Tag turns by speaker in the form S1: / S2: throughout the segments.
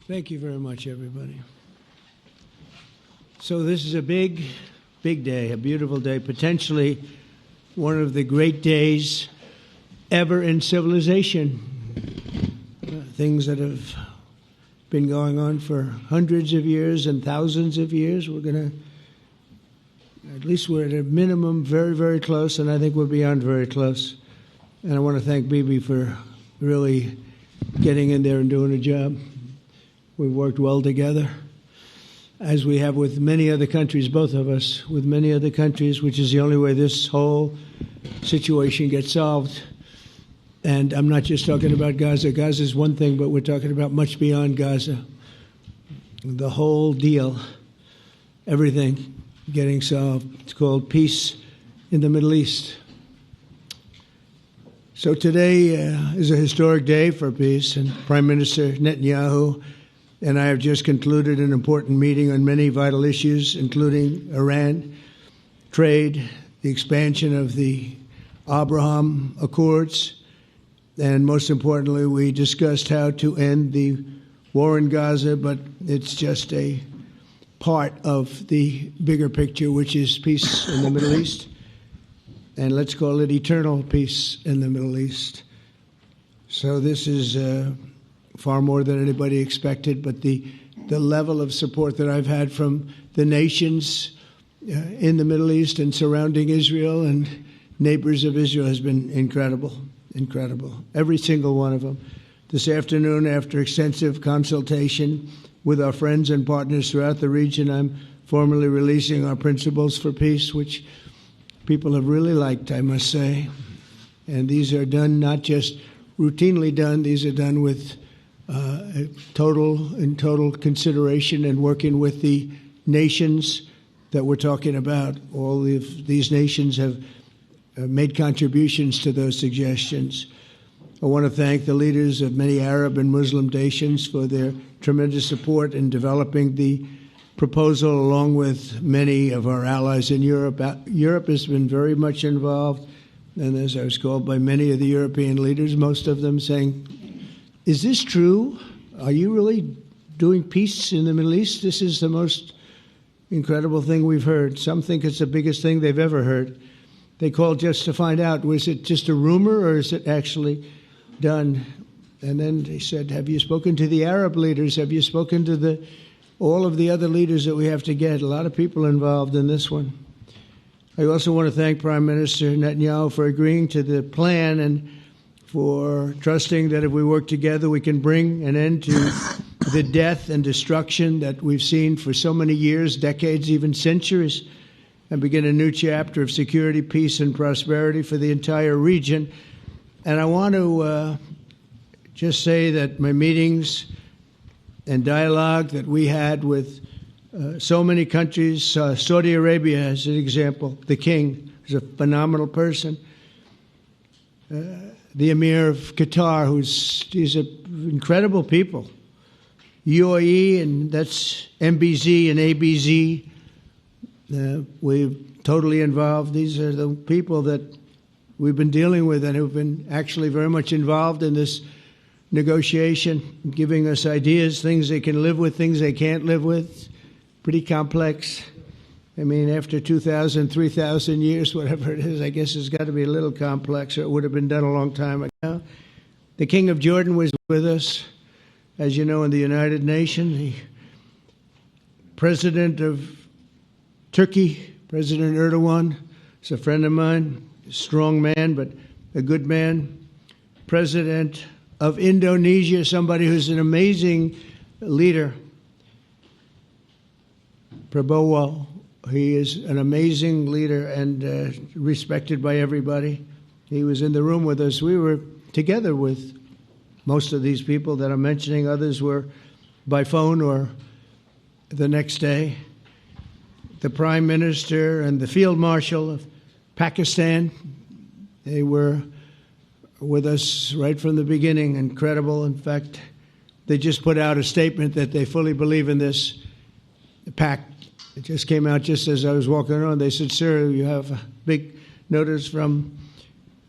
S1: Thank you very much, everybody. So this is a big, big day, a beautiful day, potentially one of the great days ever in civilization. Things that have been going on for hundreds of years and thousands of years. We're at a minimum very, very close, and I think we're beyond very close. And I want to thank Bibi for really getting in there and doing a job. We've worked well together, as we have with many other countries, both of us, with many other countries, which is the only way this whole situation gets solved. And I'm not just talking about Gaza. Gaza is one thing, but we're talking about much beyond Gaza. The whole deal, everything getting solved. It's called peace in the Middle East. So today is a historic day for peace, and Prime Minister Netanyahu and I have just concluded an important meeting on many vital issues, including Iran, trade, the expansion of the Abraham Accords, and most importantly, we discussed how to end the war in Gaza, but it's just a part of the bigger picture, which is peace in the Middle East, and let's call it eternal peace in the Middle East. So this is far more than anybody expected, but the level of support that I've had from the nations in the Middle East and surrounding Israel and neighbors of Israel has been incredible, incredible. Every single one of them. This afternoon, after extensive consultation with our friends and partners throughout the region, I'm formally releasing our principles for peace, which people have really liked, I must say. And these are done not just routinely done, these are done with total consideration and working with the nations that we're talking about. All of these nations have made contributions to those suggestions. I want to thank the leaders of many Arab and Muslim nations for their tremendous support in developing the proposal, along with many of our allies in Europe. Europe has been very much involved, and as I was called by many of the European leaders, most of them saying, "Is this true? Are you really doing peace in the Middle East? This is the most incredible thing we've heard." Some think it's the biggest thing they've ever heard. They called just to find out, was it just a rumor or is it actually done? And then they said, have you spoken to the Arab leaders? Have you spoken to all of the other leaders that we have to get? A lot of people involved in this one. I also want to thank Prime Minister Netanyahu for agreeing to the plan and for trusting that if we work together, we can bring an end to the death and destruction that we've seen for so many years, decades, even centuries, and begin a new chapter of security, peace, and prosperity for the entire region. And I want to just say that my meetings and dialogue that we had with so many countries, Saudi Arabia as an example, the king is a phenomenal person. The Emir of Qatar, he's incredible people. UAE, and that's MBZ and ABZ. We're totally involved. These are the people that we've been dealing with and who've been actually very much involved in this negotiation, giving us ideas, things they can live with, things they can't live with. Pretty complex. I mean, after 2,000, 3,000 years, whatever it is, I guess it's got to be a little complex, or it would have been done a long time ago. The King of Jordan was with us, as you know, in the United Nations. The President of Turkey, President Erdogan, is a friend of mine, a strong man, but a good man. President of Indonesia, somebody who's an amazing leader, Prabowo. He is an amazing leader and respected by everybody. He was in the room with us. We were together with most of these people that I'm mentioning. Others were by phone or the next day. The Prime Minister and the Field Marshal of Pakistan, they were with us right from the beginning. Incredible. In fact, they just put out a statement that they fully believe in this pact. It just came out just as I was walking around. They said, sir, you have a big notice from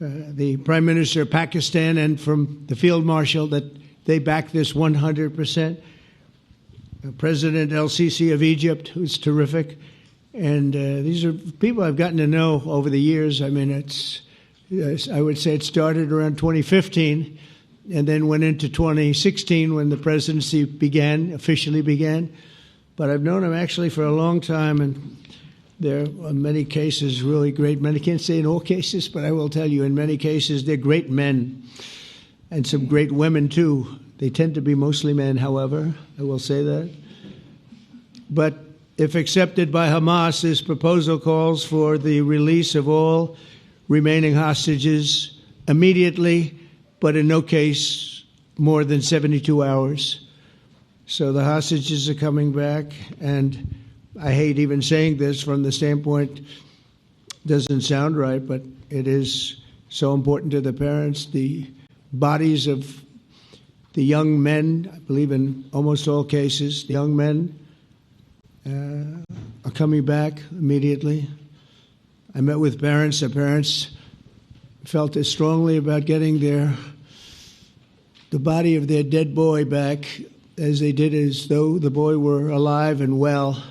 S1: the Prime Minister of Pakistan and from the Field Marshal that they back this 100%. President El-Sisi of Egypt, who's terrific. And these are people I've gotten to know over the years. I mean, I would say it started around 2015 and then went into 2016 when the presidency officially began. But I've known him actually for a long time, and there are in many cases really great men. I can't say in all cases, but I will tell you in many cases they're great men and some great women too. They tend to be mostly men, however, I will say that. But if accepted by Hamas, this proposal calls for the release of all remaining hostages immediately, but in no case more than 72 hours. So the hostages are coming back, and I hate even saying this from the standpoint, doesn't sound right, but it is so important to the parents. The bodies of the young men, I believe in almost all cases, the young men are coming back immediately. I met with parents. The parents felt as strongly about getting the body of their dead boy back as they did as though the boy were alive and well.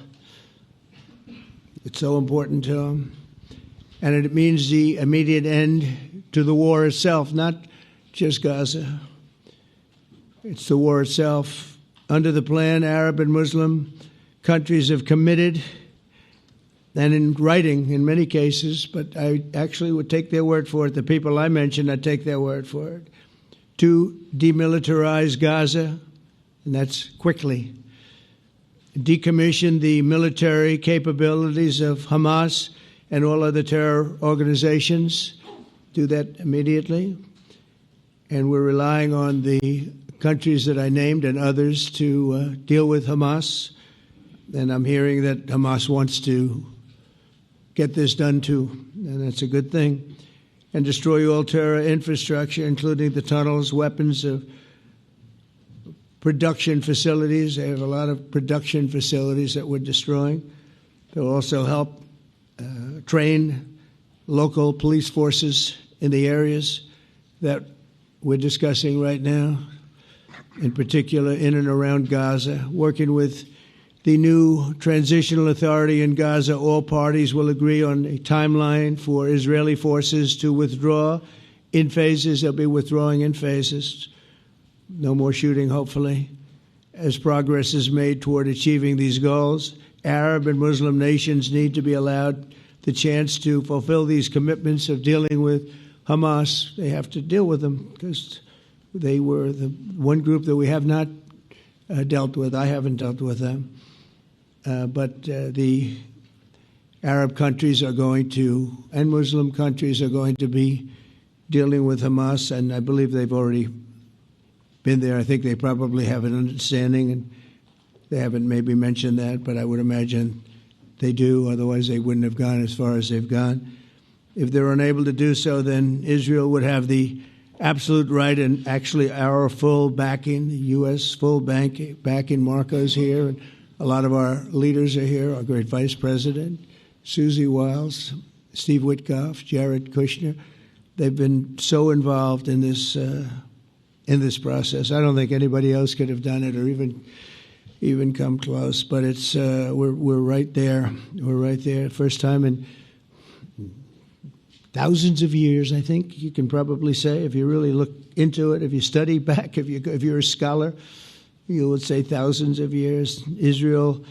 S1: It's so important to them. And it means the immediate end to the war itself, not just Gaza. It's the war itself. Under the plan, Arab and Muslim countries have committed, and in writing in many cases, but I actually would take their word for it. The people I mentioned, I'd take their word for it, to demilitarize Gaza, and that's quickly. Decommission the military capabilities of Hamas and all other terror organizations. Do that immediately. And we're relying on the countries that I named and others to deal with Hamas. And I'm hearing that Hamas wants to get this done too, and that's a good thing. And destroy all terror infrastructure, including the tunnels, weapons of production facilities. They have a lot of production facilities that we're destroying. They'll also help train local police forces in the areas that we're discussing right now, in particular in and around Gaza, working with the new transitional authority in Gaza. All parties will agree on a timeline for Israeli forces to withdraw in phases. They'll be withdrawing in phases. No more shooting, hopefully. As progress is made toward achieving these goals, Arab and Muslim nations need to be allowed the chance to fulfill these commitments of dealing with Hamas. They have to deal with them because they were the one group that we have not dealt with. I haven't dealt with them. But the Arab countries are going to, and Muslim countries are going to be dealing with Hamas, and I believe they've already been there. I think they probably have an understanding, and they haven't maybe mentioned that, but I would imagine they do. Otherwise, they wouldn't have gone as far as they've gone. If they're unable to do so, then Israel would have the absolute right and actually our full backing, the U.S. full backing. Marco's here, and a lot of our leaders are here, our great Vice President, Susie Wiles, Steve Witkoff, Jared Kushner. They've been so involved in this process. I don't think anybody else could have done it or even come close. But it's we're right there. We're right there. First time in thousands of years, I think you can probably say, if you really look into it, if you study back, if you're a scholar, you would say thousands of years. Israel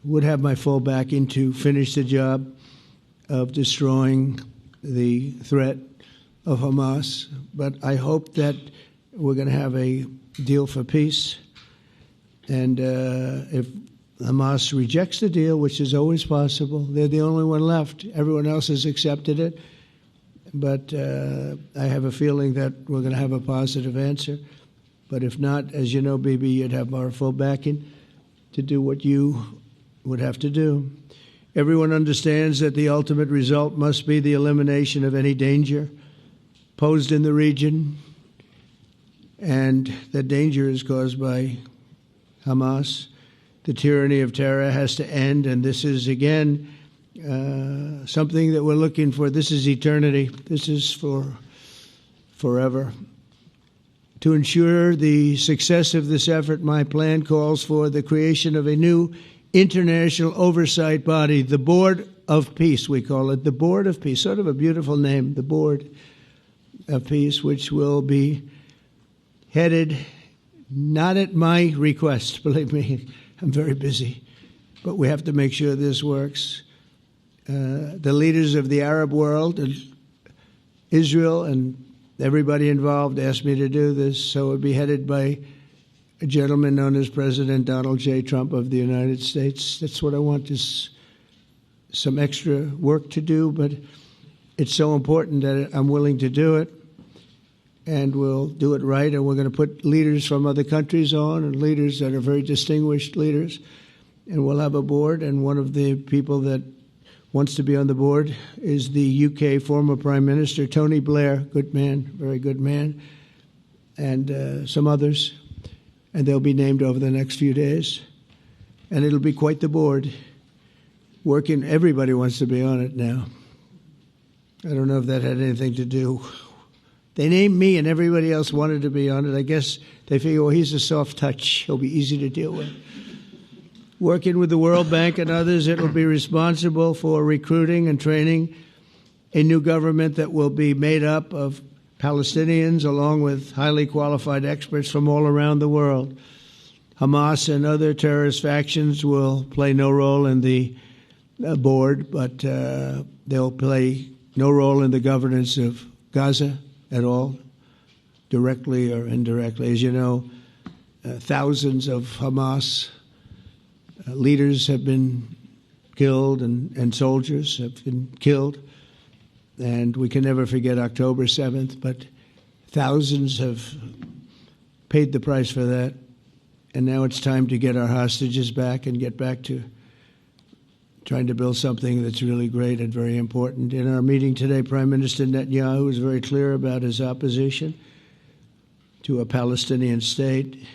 S1: would have my full backing to finish the job of destroying the threat of Hamas. But I hope that we're going to have a deal for peace. And if Hamas rejects the deal, which is always possible, they're the only one left. Everyone else has accepted it. But I have a feeling that we're going to have a positive answer. But if not, as you know, Bibi, you'd have our full backing to do what you would have to do. Everyone understands that the ultimate result must be the elimination of any danger posed in the region, and that danger is caused by Hamas. The tyranny of terror has to end, and this is, again, something that we're looking for. This is eternity. This is for forever. To ensure the success of this effort, my plan calls for the creation of a new international oversight body, the Board of Peace, we call it, the Board of Peace, sort of a beautiful name, the Board of Peace, which will be headed, not at my request, believe me, I'm very busy, but we have to make sure this works. The leaders of the Arab world and Israel and everybody involved asked me to do this, so it would be headed by a gentleman known as President Donald J. Trump of the United States. That's what I want, is some extra work to do, but it's so important that I'm willing to do it, and we'll do it right, and we're going to put leaders from other countries on, and leaders that are very distinguished leaders, and we'll have a board, and one of the people that wants to be on the board is the UK former Prime Minister, Tony Blair, good man, very good man, and some others, and they'll be named over the next few days, and it'll be quite the board. Working, everybody wants to be on it now. I don't know if that had anything to do. They named me and everybody else wanted to be on it. I guess they figure, well, he's a soft touch. He'll be easy to deal with. Working with the World Bank and others, it will be responsible for recruiting and training a new government that will be made up of Palestinians along with highly qualified experts from all around the world. Hamas and other terrorist factions will play no role in the board, but they'll play no role in the governance of Gaza at all, directly or indirectly. As you know, thousands of Hamas leaders have been killed and soldiers have been killed. And we can never forget October 7th, but thousands have paid the price for that. And now it's time to get our hostages back and get back to trying to build something that's really great and very important. In our meeting today, Prime Minister Netanyahu was very clear about his opposition to a Palestinian state.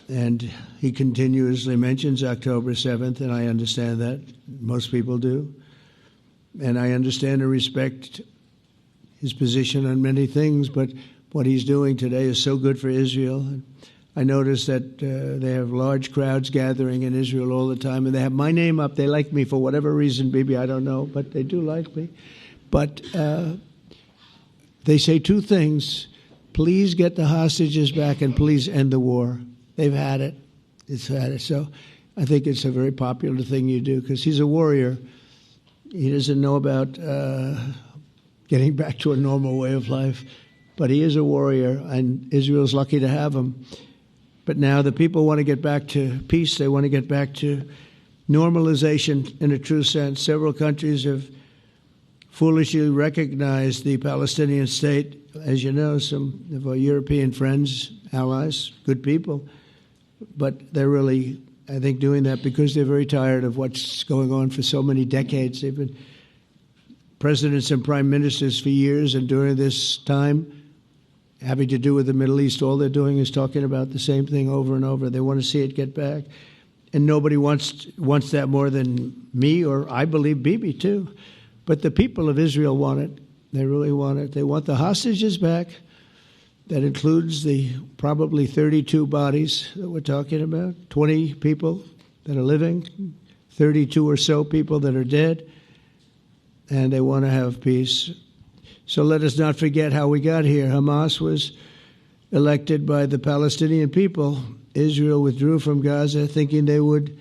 S1: And he continuously mentions October 7th, and I understand that. Most people do. And I understand and respect his position on many things, but what he's doing today is so good for Israel. I notice that they have large crowds gathering in Israel all the time, and they have my name up. They like me for whatever reason, maybe I don't know, but they do like me. But they say two things: please get the hostages back, and please end the war. They've had it. It's had it. So I think it's a very popular thing you do, because he's a warrior. He doesn't know about getting back to a normal way of life, but he is a warrior, and Israel's lucky to have him. But now the people want to get back to peace. They want to get back to normalization in a true sense. Several countries have foolishly recognized the Palestinian state. As you know, some of our European friends, allies, good people, but they're really, I think, doing that because they're very tired of what's going on for so many decades. They've been presidents and prime ministers for years, and during this time, having to do with the Middle East, all they're doing is talking about the same thing over and over. They want to see it get back. And nobody wants that more than me, or I believe Bibi too. But the people of Israel want it. They really want it. They want the hostages back. That includes the probably 32 bodies that we're talking about, 20 people that are living, 32 or so people that are dead, and they want to have peace. So let us not forget how we got here. Hamas was elected by the Palestinian people. Israel withdrew from Gaza thinking they would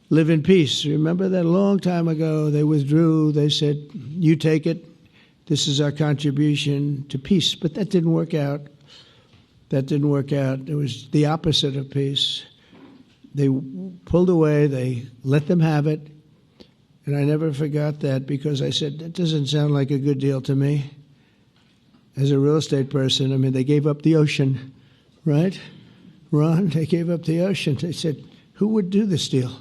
S1: live in peace. Remember that a long time ago? They withdrew. They said, you take it. This is our contribution to peace. But that didn't work out. That didn't work out. It was the opposite of peace. They pulled away. They let them have it. And I never forgot that, because I said, that doesn't sound like a good deal to me. As a real estate person, I mean, they gave up the ocean, right? Ron, they gave up the ocean. They said, who would do this deal?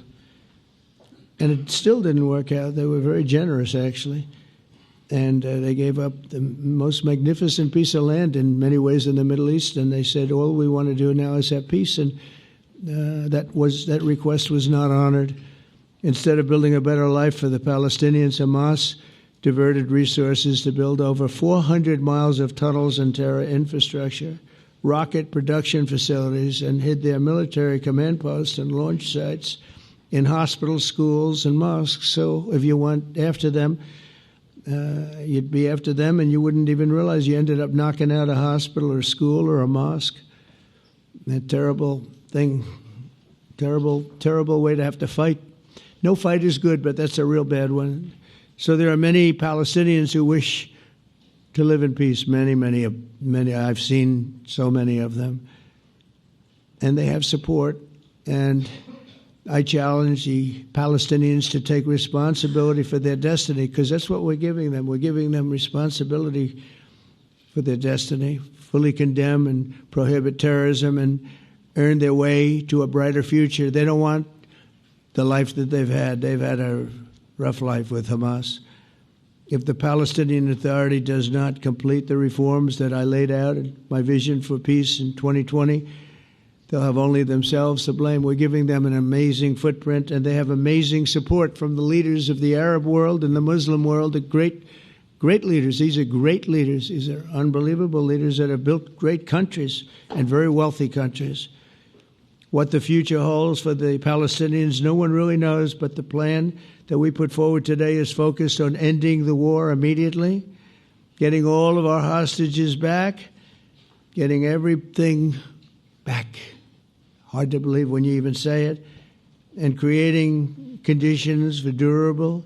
S1: And it still didn't work out. They were very generous, actually. And they gave up the most magnificent piece of land in many ways in the Middle East. And they said, all we want to do now is have peace. And that request was not honored. Instead of building a better life for the Palestinians, Hamas diverted resources to build over 400 miles of tunnels and terror infrastructure rocket production facilities and hid their military command posts and launch sites in hospitals, schools, and mosques. So if you went after them, you'd be after them, and you wouldn't even realize you ended up knocking out a hospital or school or a mosque. A terrible thing, terrible way to have to fight. No fight is good, but that's a real bad one. So there are many Palestinians who wish to live in peace. Many. I've seen so many of them, and they have support. And I challenge the Palestinians to take responsibility for their destiny, because that's what we're giving them. We're giving them responsibility for their destiny, fully condemn and prohibit terrorism and earn their way to a brighter future. They don't want the life that they've had. They've had a rough life with Hamas. If the Palestinian Authority does not complete the reforms that I laid out in my vision for peace in 2020, they'll have only themselves to blame. We're giving them an amazing footprint, and they have amazing support from the leaders of the Arab world and the Muslim world, the great leaders. These are great leaders. These are unbelievable leaders that have built great countries and very wealthy countries. What the future holds for the Palestinians, no one really knows, but the plan that we put forward today is focused on ending the war immediately, getting all of our hostages back, getting everything back. Hard to believe when you even say it, and creating conditions for durable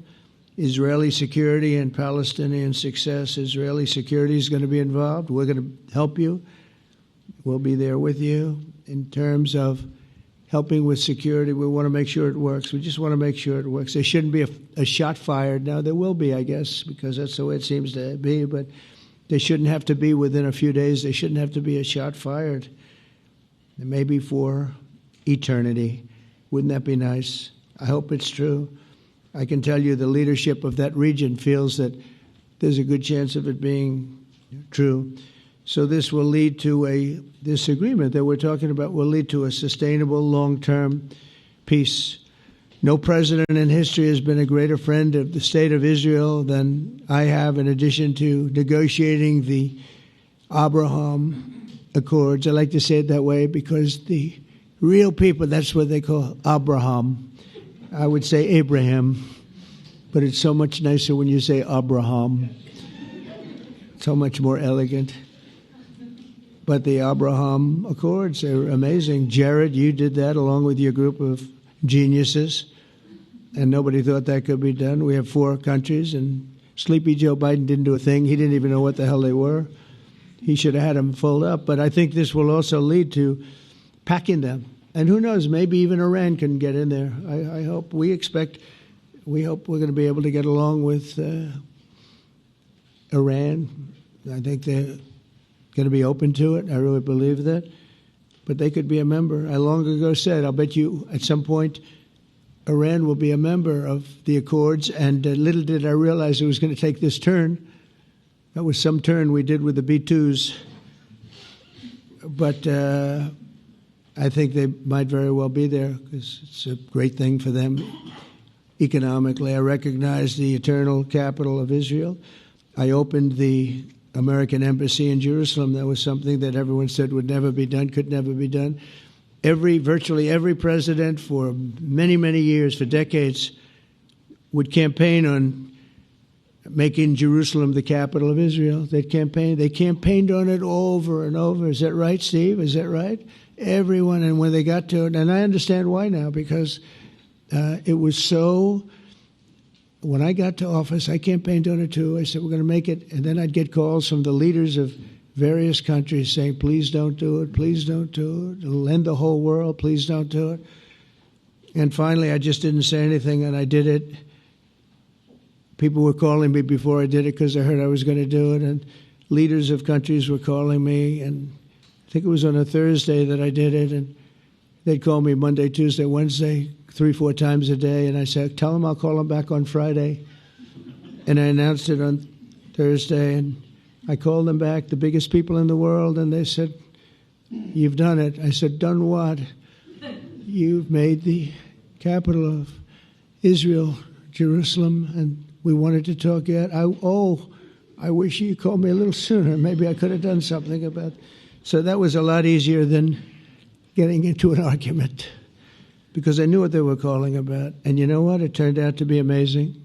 S1: Israeli security and Palestinian success. Israeli security is going to be involved. We're going to help you. We'll be there with you in terms of helping with security. We want to make sure it works. We just want to make sure it works. There shouldn't be a shot fired. Now, there will be, I guess, because that's the way it seems to be, but there shouldn't have to be within a few days. There shouldn't have to be a shot fired. And maybe for eternity. Wouldn't that be nice? I hope it's true. I can tell you the leadership of that region feels that there's a good chance of it being true. So this will lead to this agreement that we're talking about will lead to a sustainable long-term peace. No president in history has been a greater friend of the state of Israel than I have, in addition to negotiating the Abraham Accords. I like to say it that way because the real people, that's what they call Abraham. I would say Abraham, but it's so much nicer when you say Abraham. So much more elegant. But the Abraham Accords, they're amazing. Jared, you did that along with your group of geniuses, and nobody thought that could be done. We have 4 countries, and Sleepy Joe Biden didn't do a thing. He didn't even know what the hell they were. He should have had them fold up. But I think this will also lead to packing them. And who knows, maybe even Iran can get in there. I hope, we hope we're going to be able to get along with Iran. I think they're going to be open to it. I really believe that. But they could be a member. I long ago said, I'll bet you at some point Iran will be a member of the Accords. And little did I realize it was going to take this turn. That was some turn we did with the B-2s. But I think they might very well be there because it's a great thing for them economically. I recognize the eternal capital of Israel. I opened the American embassy in Jerusalem. That was something that everyone said would never be done, could never be done. Virtually every president for many, many years, for decades, would campaign on making Jerusalem the capital of Israel. They campaigned on it over and over. Is that right, Steve? Is that right? Everyone, and when they got to it, and I understand why now, because it was so. When I got to office, I campaigned on it too. I said, we're going to make it. And then I'd get calls from the leaders of various countries saying, please don't do it. Please don't do it. It'll end the whole world. Please don't do it. And finally, I just didn't say anything, and I did it. People were calling me before I did it because they heard I was going to do it. And leaders of countries were calling me. And I think it was on a Thursday that I did it. And they'd call me Monday, Tuesday, Wednesday, 3-4 times a day, and I said, tell them I'll call them back on Friday. And I announced it on Thursday, and I called them back, the biggest people in the world, and they said, you've done it. I said, done what? You've made the capital of Israel, Jerusalem, and we wanted to talk yet. I wish you called me a little sooner. Maybe I could have done something about So that was a lot easier than getting into an argument, because I knew what they were calling about. And you know what? It turned out to be amazing.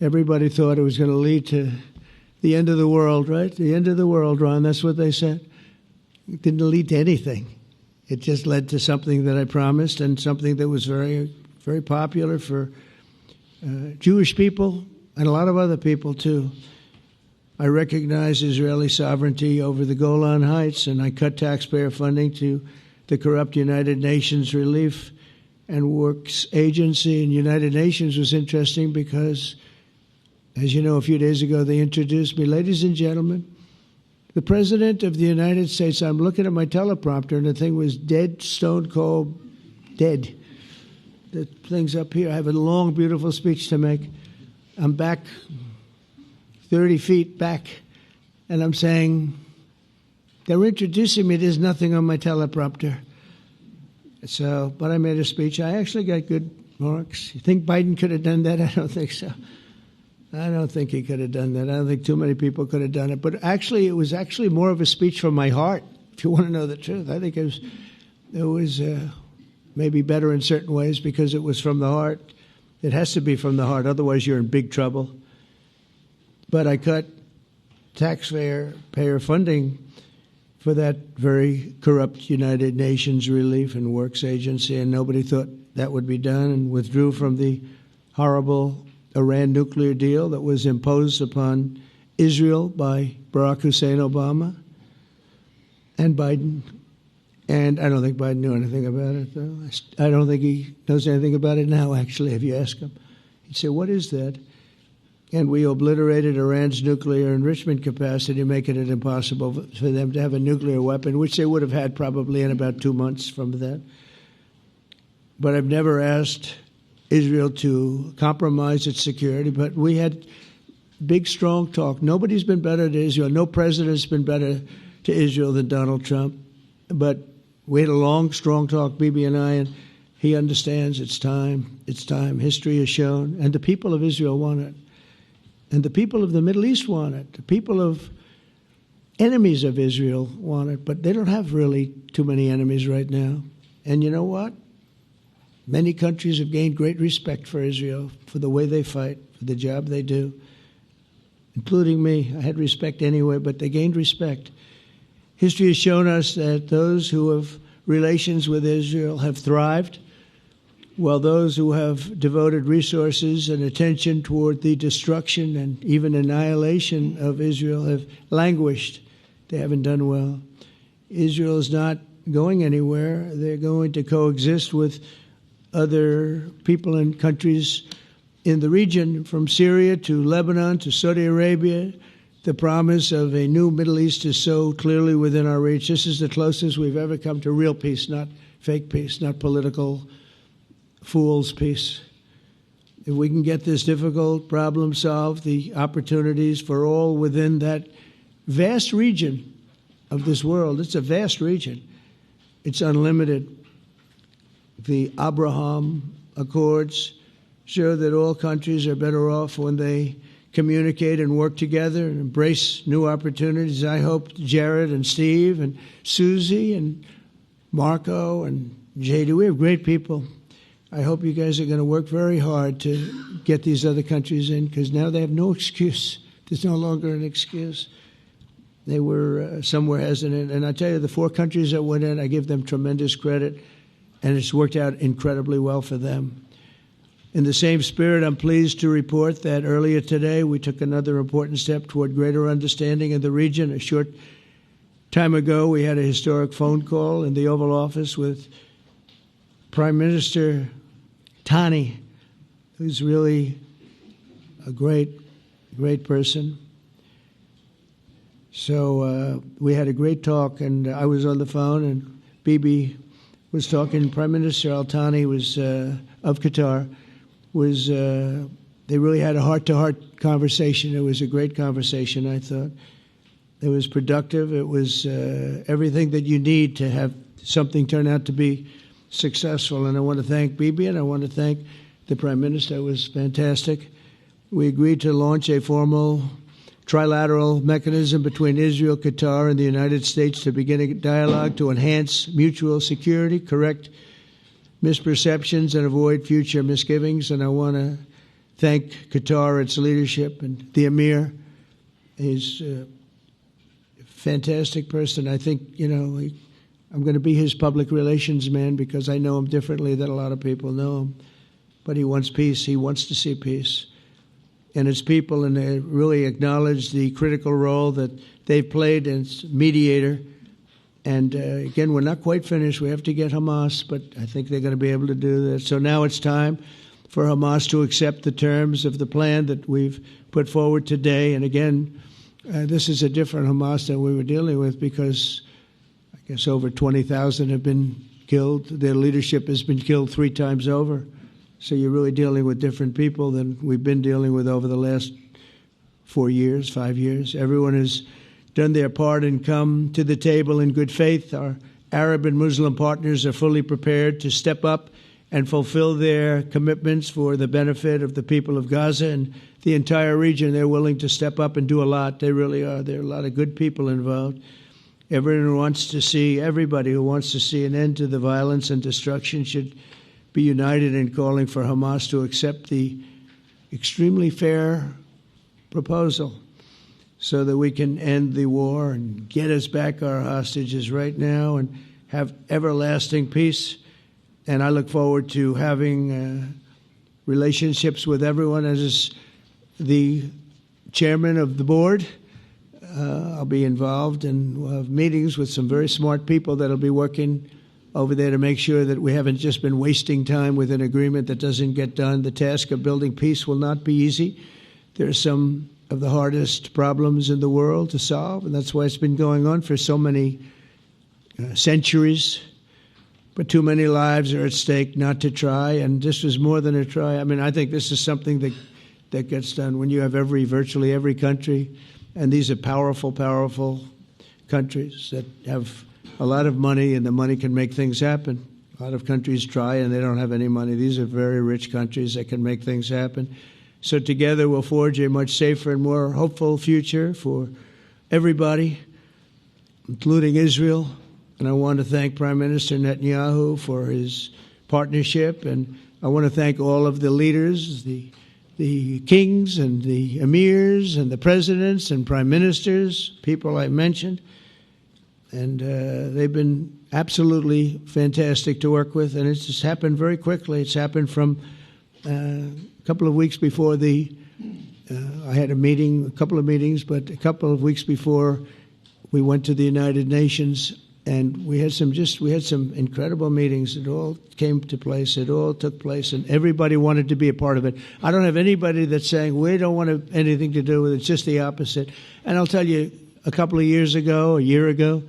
S1: Everybody thought it was going to lead to the end of the world, right? The end of the world, Ron, that's what they said. It didn't lead to anything. It just led to something that I promised, and something that was very, very popular for Jewish people and a lot of other people, too. I recognize Israeli sovereignty over the Golan Heights, and I cut taxpayer funding to the corrupt United Nations Relief and Works Agency. And United Nations was interesting because, as you know, a few days ago they introduced me. Ladies and gentlemen, the President of the United States. I'm looking at my teleprompter, and the thing was dead, stone cold, dead. The thing's up here. I have a long, beautiful speech to make. I'm back 30 feet back, and I'm saying, they're introducing me. There's nothing on my teleprompter. So, but I made a speech. I actually got good marks. You think Biden could have done that? I don't think so. I don't think he could have done that. I don't think too many people could have done it. But actually, it was actually more of a speech from my heart, if you want to know the truth. I think it was maybe better in certain ways because it was from the heart. It has to be from the heart. Otherwise, you're in big trouble. But I cut taxpayer funding for that very corrupt United Nations Relief and Works Agency, and nobody thought that would be done, and withdrew from the horrible Iran nuclear deal that was imposed upon Israel by Barack Hussein Obama and Biden. And I don't think Biden knew anything about it, though. I don't think he knows anything about it now, actually, if you ask him. He'd say, what is that? And we obliterated Iran's nuclear enrichment capacity, making it impossible for them to have a nuclear weapon, which they would have had probably in about 2 months from that. But I've never asked Israel to compromise its security, but we had big, strong talk. Nobody's been better to Israel. No president's been better to Israel than Donald Trump. But we had a long, strong talk, Bibi and I, and he understands it's time. It's time. History has shown. And the people of Israel want it. And the people of the Middle East want it. The people of enemies of Israel want it. But they don't have really too many enemies right now. And you know what? Many countries have gained great respect for Israel, for the way they fight, for the job they do, including me. I had respect anyway, but they gained respect. History has shown us that those who have relations with Israel have thrived, while those who have devoted resources and attention toward the destruction and even annihilation of Israel have languished. They haven't done well. Israel is not going anywhere. They're going to coexist with other people and countries in the region, from Syria to Lebanon to Saudi Arabia. The promise of a new Middle East is so clearly within our reach. This is the closest we've ever come to real peace, not fake peace, not political fool's peace. If we can get this difficult problem solved, the opportunities for all within that vast region of this world, it's a vast region, it's unlimited. The Abraham Accords show that all countries are better off when they communicate and work together and embrace new opportunities. I hope Jared and Steve and Susie and Marco and JD, we have great people. I hope you guys are going to work very hard to get these other countries in, because now they have no excuse. There's no longer an excuse. They were somewhere hesitant. And I tell you, the 4 countries that went in, I give them tremendous credit, and it's worked out incredibly well for them. In the same spirit, I'm pleased to report that earlier today we took another important step toward greater understanding in the region. A short time ago, we had a historic phone call in the Oval Office with Prime Minister Tani, who's really a great person. So we had a great talk, and I was on the phone, and Bibi was talking. Prime Minister Al-Thani was of Qatar. They really had a heart-to-heart conversation. It was a great conversation, I thought. It was productive. It was everything that you need to have something turn out to be successful. And I want to thank Bibi, and I want to thank the Prime Minister. It was fantastic. We agreed to launch a formal trilateral mechanism between Israel, Qatar, and the United States to begin a dialogue to enhance mutual security, correct misperceptions, and avoid future misgivings. And I want to thank Qatar, its leadership, and the Emir. He's a fantastic person. I think, I'm going to be his public relations man because I know him differently than a lot of people know him. But he wants peace. He wants to see peace. And its people, and they really acknowledge the critical role that they've played as mediator. And again, we're not quite finished. We have to get Hamas, but I think they're going to be able to do that. So now it's time for Hamas to accept the terms of the plan that we've put forward today. And again, this is a different Hamas than we were dealing with because I guess over 20,000 have been killed. Their leadership has been killed 3 times over. So you're really dealing with different people than we've been dealing with over the last 4 years, 5 years. Everyone has done their part and come to the table in good faith. Our Arab and Muslim partners are fully prepared to step up and fulfill their commitments for the benefit of the people of Gaza and the entire region. They're willing to step up and do a lot. They really are. There are a lot of good people involved. Everybody who wants to see an end to the violence and destruction should be united in calling for Hamas to accept the extremely fair proposal so that we can end the war and get us back our hostages right now and have everlasting peace. And I look forward to having relationships with everyone. As the chairman of the board, I'll be involved, and we'll have meetings with some very smart people that'll be working over there to make sure that we haven't just been wasting time with an agreement that doesn't get done. The task of building peace will not be easy. There are some of the hardest problems in the world to solve, and that's why it's been going on for so many centuries. But too many lives are at stake not to try, and this was more than a try. I mean, I think this is something that gets done when you have virtually every country, and these are powerful countries that have a lot of money, and the money can make things happen. A lot of countries try, and they don't have any money. These are very rich countries that can make things happen. So together we'll forge a much safer and more hopeful future for everybody, including Israel. And I want to thank Prime Minister Netanyahu for his partnership. And I want to thank all of the leaders, the kings and the emirs and the presidents and prime ministers, people I mentioned. And they've been absolutely fantastic to work with. And it's just happened very quickly. It's happened from a couple of weeks before I had a couple of meetings, but a couple of weeks before we went to the United Nations, and we had some incredible meetings. It all came to place. It all took place, and everybody wanted to be a part of it. I don't have anybody that's saying we don't want anything to do with it. It's just the opposite. And I'll tell you, a year ago,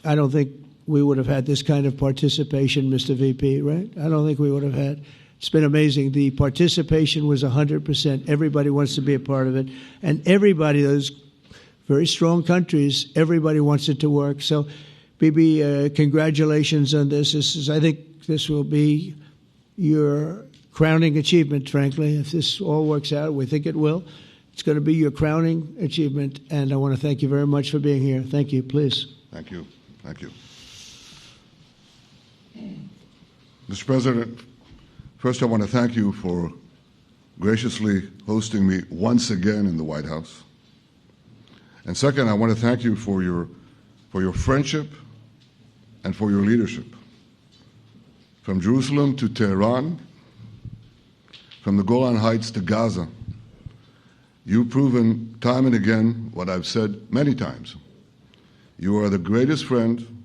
S1: I don't think we would have had this kind of participation, Mr. VP, right? I don't think we would have had. It's been amazing. The participation was 100%. Everybody wants to be a part of it. And everybody, those very strong countries, everybody wants it to work. So, Bibi, congratulations on this. I think this will be your crowning achievement, frankly. If this all works out, we think it will. It's going to be your crowning achievement. And I want to thank you very much for being here. Thank you. Please.
S2: Thank you. Thank you. Mr. President, first I want to thank you for graciously hosting me once again in the White House. And second, I want to thank you for your friendship and for your leadership. From Jerusalem to Tehran, from the Golan Heights to Gaza, you've proven time and again what I've said many times. You are the greatest friend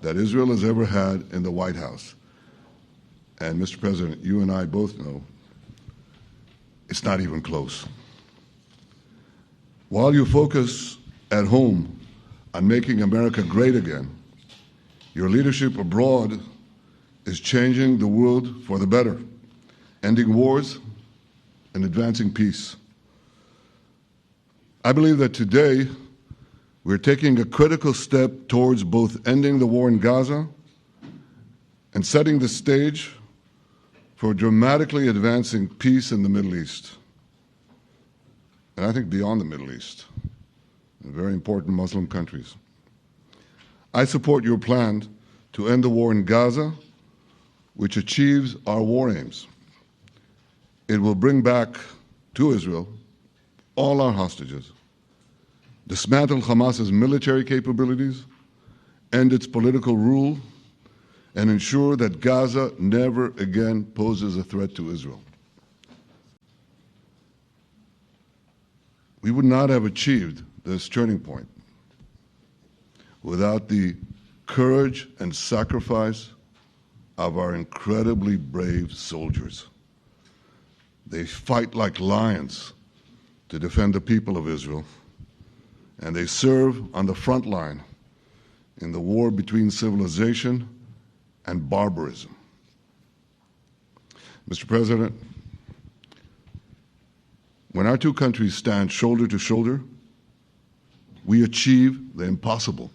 S2: that Israel has ever had in the White House. And Mr. President, you and I both know it's not even close. While you focus at home on making America great again, your leadership abroad is changing the world for the better, ending wars and advancing peace. I believe that today we're taking a critical step towards both ending the war in Gaza and setting the stage for dramatically advancing peace in the Middle East, and I think beyond the Middle East. and very important Muslim countries. I support your plan to end the war in Gaza, which achieves our war aims. It will bring back to Israel all our hostages, dismantle Hamas's military capabilities, end its political rule, and ensure that Gaza never again poses a threat to Israel. We would not have achieved this turning point without the courage and sacrifice of our incredibly brave soldiers. They fight like lions to defend the people of Israel, and they serve on the front line in the war between civilization and barbarism. Mr. President, when our two countries stand shoulder to shoulder, we achieve the impossible.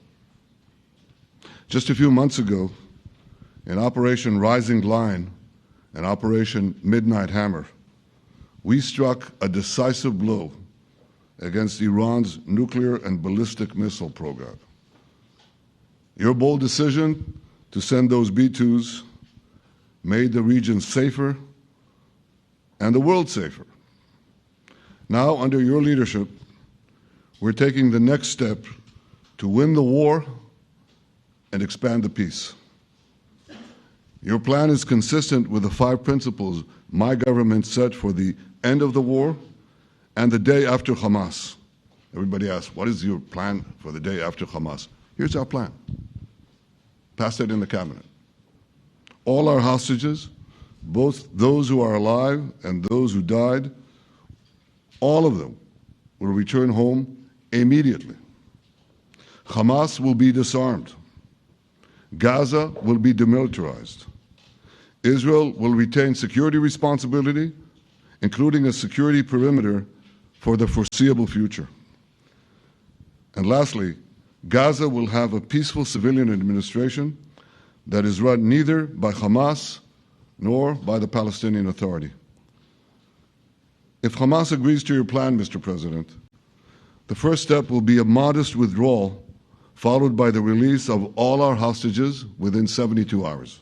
S2: Just a few months ago, in Operation Rising Lion and Operation Midnight Hammer, we struck a decisive blow against Iran's nuclear and ballistic missile program. Your bold decision to send those B-2s made the region safer and the world safer. Now, under your leadership, we're taking the next step to win the war and expand the peace. Your plan is consistent with the 5 principles my government set for the end of the war and the day after Hamas. Everybody asks, what is your plan for the day after Hamas? Here's our plan. Passed it in the cabinet. All our hostages, both those who are alive and those who died, all of them will return home immediately. Hamas will be disarmed. Gaza will be demilitarized. Israel will retain security responsibility, including a security perimeter for the foreseeable future. And lastly, Gaza will have a peaceful civilian administration that is run neither by Hamas nor by the Palestinian Authority. If Hamas agrees to your plan, Mr. President, the first step will be a modest withdrawal, followed by the release of all our hostages within 72 hours.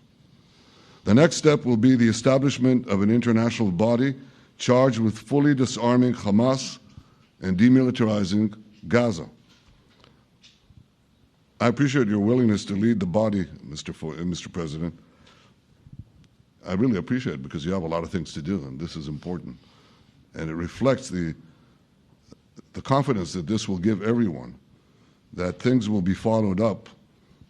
S2: The next step will be the establishment of an international body charged with fully disarming Hamas and demilitarizing Gaza. I appreciate your willingness to lead the body, Mr. President. I really appreciate it because you have a lot of things to do, and this is important. And it reflects the confidence that this will give everyone, that things will be followed up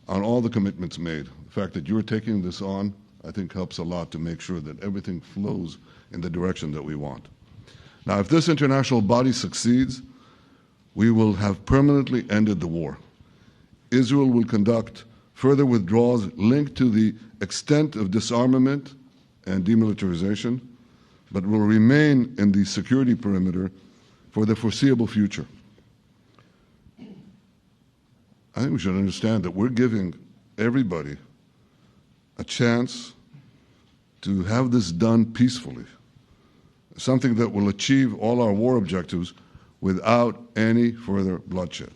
S2: on all the commitments made. The fact that you're taking this on, I think, helps a lot to make sure that everything flows in the direction that we want. Now, if this international body succeeds, we will have permanently ended the war. Israel will conduct further withdrawals linked to the extent of disarmament and demilitarization, but will remain in the security perimeter for the foreseeable future. I think we should understand that we're giving everybody a chance to have this done peacefully, something that will achieve all our war objectives without any further bloodshed.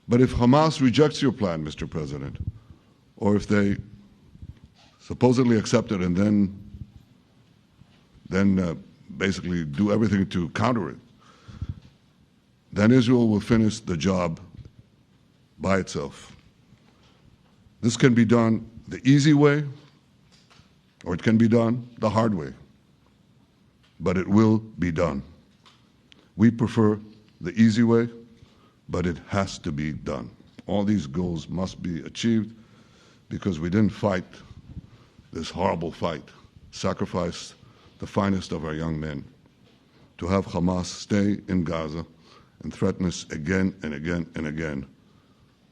S2: But if Hamas rejects your plan, Mr. President, or if they supposedly accept it and then basically do everything to counter it, then Israel will finish the job by itself. This can be done the easy way, or it can be done the hard way, but it will be done. We prefer the easy way, but it has to be done. All these goals must be achieved because we didn't fight this horrible fight, sacrifice the finest of our young men to have Hamas stay in Gaza and threaten us again and again and again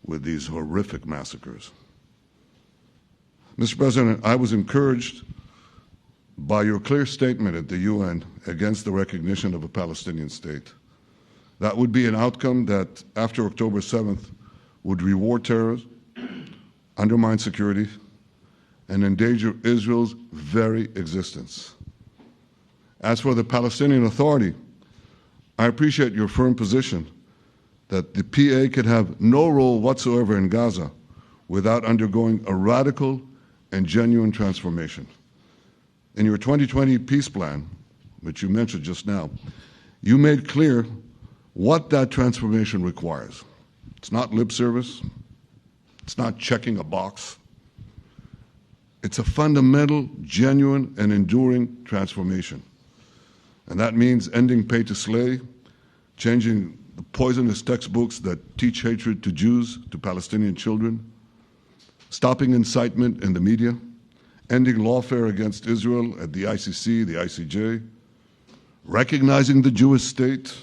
S2: with these horrific massacres. Mr. President, I was encouraged by your clear statement at the UN against the recognition of a Palestinian state. That would be an outcome that, after October 7th, would reward terrorism, undermine security, and endanger Israel's very existence. As for the Palestinian Authority, I appreciate your firm position that the PA could have no role whatsoever in Gaza without undergoing a radical and genuine transformation. In your 2020 peace plan, which you mentioned just now, you made clear what that transformation requires. It's not lip service. It's not checking a box. It's a fundamental, genuine, and enduring transformation. And that means ending pay to slay, changing the poisonous textbooks that teach hatred to Jews, to Palestinian children, stopping incitement in the media, ending lawfare against Israel at the ICC, the ICJ, recognizing the Jewish state,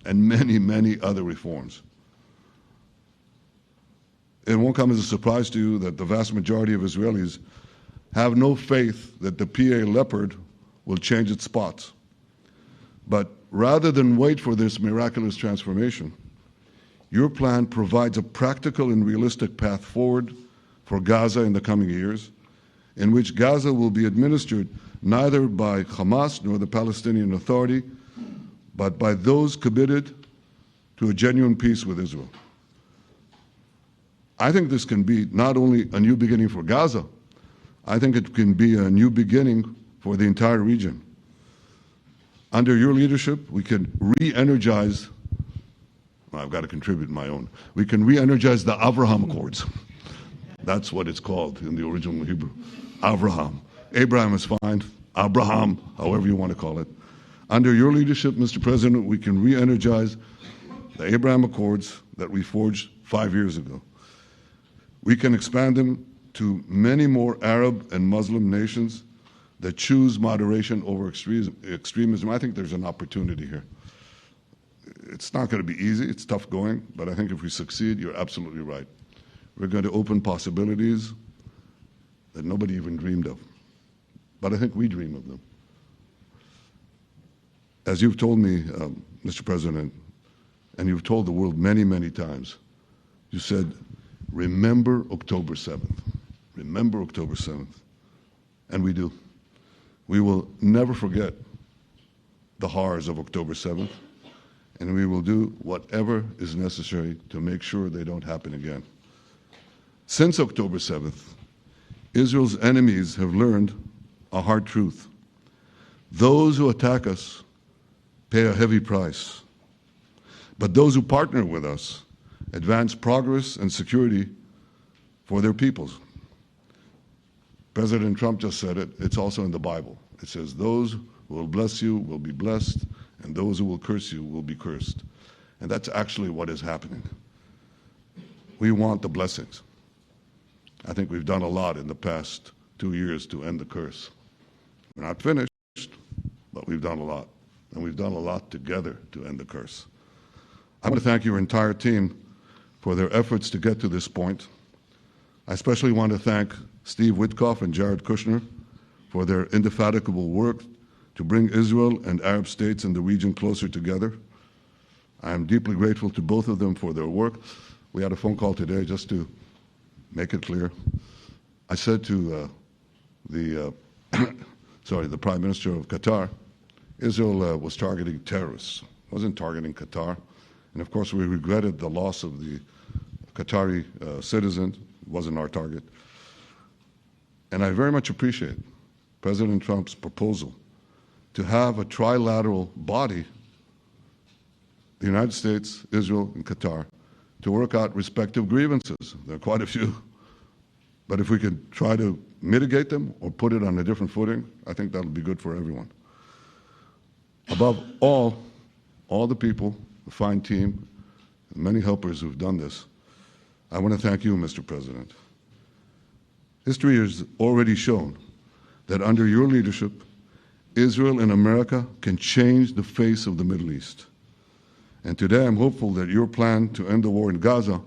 S2: and many, many other reforms. It won't come as a surprise to you that the vast majority of Israelis have no faith that the PA Leopard will change its spots. But rather than wait for this miraculous transformation, your plan provides a practical and realistic path forward for Gaza in the coming years, in which Gaza will be administered neither by Hamas nor the Palestinian Authority, but by those committed to a genuine peace with Israel. I think this can be not only a new beginning for Gaza, I think it can be a new beginning for the entire region. Under your leadership, we can re-energize, well, I've got to contribute my own, we can re-energize the Abraham Accords. That's what it's called in the original Hebrew, Abraham. Abraham is fine, Abraham, however you want to call it. Under your leadership, Mr. President, we can re-energize the Abraham Accords that we forged 5 years ago. We can expand them to many more Arab and Muslim nations that choose moderation over extremism. I think there's an opportunity here. It's not going to be easy. It's tough going. But I think if we succeed, you're absolutely right. We're going to open possibilities that nobody even dreamed of. But I think we dream of them. As you've told me, Mr. President, and you've told the world many, many times, you said, remember October 7th. Remember October 7th. And we do. We will never forget the horrors of October 7th, and we will do whatever is necessary to make sure they don't happen again. Since October 7th, Israel's enemies have learned a hard truth. Those who attack us pay a heavy price, but those who partner with us advance progress and security for their peoples. President Trump just said it. It's also in the Bible. It says, those who will bless you will be blessed, and those who will curse you will be cursed. And that's actually what is happening. We want the blessings. I think we've done a lot in the past 2 years to end the curse. We're not finished, but we've done a lot. And we've done a lot together to end the curse. I want to thank your entire team for their efforts to get to this point. I especially want to thank Steve Witkoff and Jared Kushner for their indefatigable work to bring Israel and Arab states in the region closer together. I am deeply grateful to both of them for their work. We had a phone call today just to make it clear. I said to the Prime Minister of Qatar, Israel was targeting terrorists. It wasn't targeting Qatar. And of course, we regretted the loss of the Qatari citizen. It wasn't our target. And I very much appreciate President Trump's proposal to have a trilateral body, the United States, Israel, and Qatar, to work out respective grievances. There are quite a few. But if we could try to mitigate them or put it on a different footing, I think that'll be good for everyone. Above all the people, the fine team, and many helpers who've done this, I want to thank you, Mr. President. History has already shown that under your leadership, Israel and America can change the face of the Middle East. And today I'm hopeful that your plan to end the war in Gaza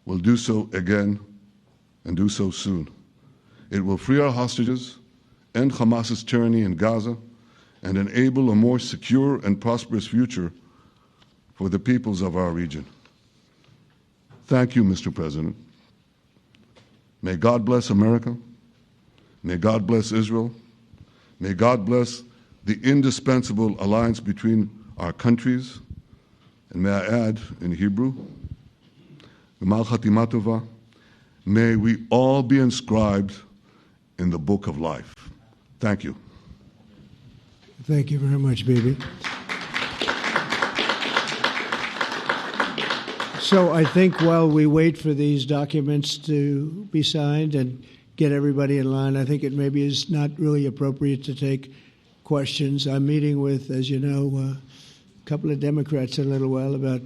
S2: will do so again and do so soon. It will free our hostages, end Hamas's tyranny in Gaza, and enable a more secure and prosperous future for the peoples of our region. Thank you, Mr. President. May God bless America. May God bless Israel. May God bless the indispensable alliance between our countries. And may I add, in Hebrew, G'mal Chatima Tova, may we all be inscribed in the book of life. Thank you.
S1: Thank you very much, Bibi. So I think while we wait for these documents to be signed and get everybody in line, I think it maybe is not really appropriate to take questions. I'm meeting with, as you know, a couple of Democrats in a little while about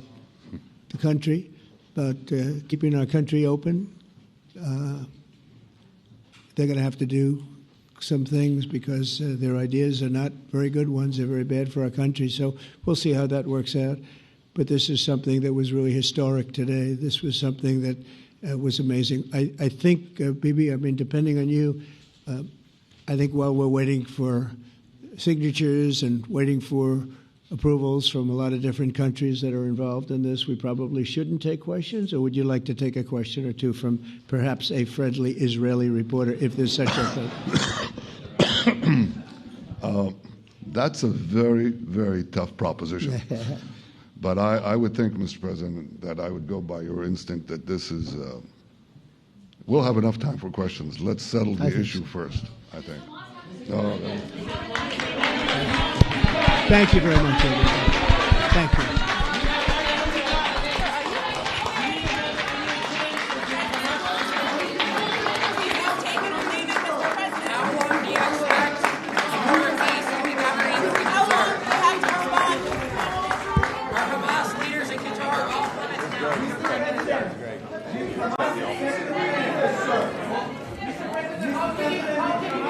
S1: the country, about keeping our country open. They're going to have to do some things because their ideas are not very good ones. They're very bad for our country. So we'll see how that works out. But this is something that was really historic today. This was something that was amazing. I think, Bibi, I mean, depending on you, I think while we're waiting for signatures and waiting for approvals from a lot of different countries that are involved in this, we probably shouldn't take questions? Or would you like to take a question or two from perhaps a friendly Israeli reporter, if there's such a thing?
S2: That's a very, very tough proposition. But I would think, Mr. President, that I would go by your instinct that this is, we'll have enough time for questions. Let's settle the issue first, I think.
S1: Thank you very much, everybody. Thank you.
S3: Great.